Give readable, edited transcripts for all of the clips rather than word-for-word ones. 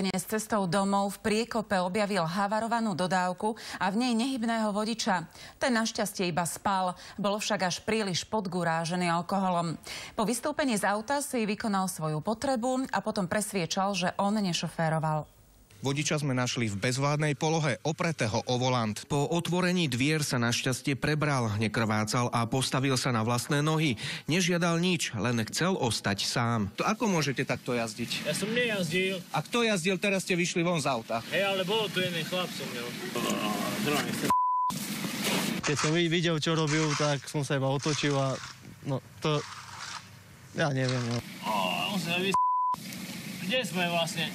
Dnes cestou domov v Priekope objavil havarovanú dodávku a v nej nehybného vodiča. Ten našťastie iba spal, bol však až príliš podgurážený alkoholom. Po vystúpení z auta si vykonal svoju potrebu a potom presviečal, že on nešoféroval. Vodiča sme našli v bezvládnej polohe, opretého o volant. Po otvorení dvier sa našťastie prebral, nekrvácal a postavil sa na vlastné nohy. Nežiadal nič, len chcel ostať sám. To ako môžete takto jazdiť? Ja som nejazdil. A kto jazdil? Teraz ste vyšli von z auta. Ale bolo tu jeden chlap som mňa. Keď som videl, čo robil, tak som sa iba otočil a no to... Ja neviem, no. Kde sme vlastne?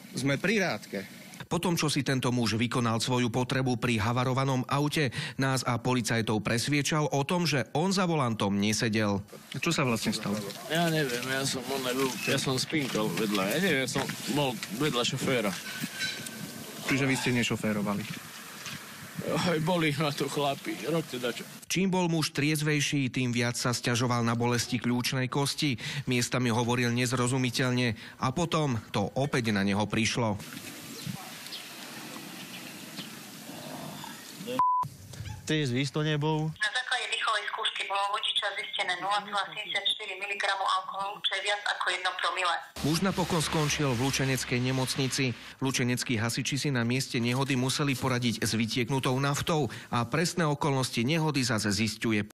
Sme pri Rádke. Po tom, čo si tento muž vykonal svoju potrebu pri havarovanom aute, nás a policajtov presviečal o tom, že on za volantom nesedel. Čo sa vlastne stalo? Ja neviem, ja som spinkal vedľa. Ja neviem, som bol vedľa šoféra. Čiže vy ste nešoférovali? Boli na to chlapi, robte dačo. Čím bol muž triezvejší, tým viac sa sťažoval na bolesti kľúčnej kosti. Miestami hovoril nezrozumiteľne a potom to opäť na neho prišlo. Triezvy to nebol. Na základe dýchovej skúšky bolo vodiča zistené 0,74 mg alkoholu, čo je viac ako 1 promile. Muž napokon skončil v Lučeneckej nemocnici. Lučeneckí hasiči si na mieste nehody museli poradiť s vytieknutou naftou a presné okolnosti nehody zase zisťuje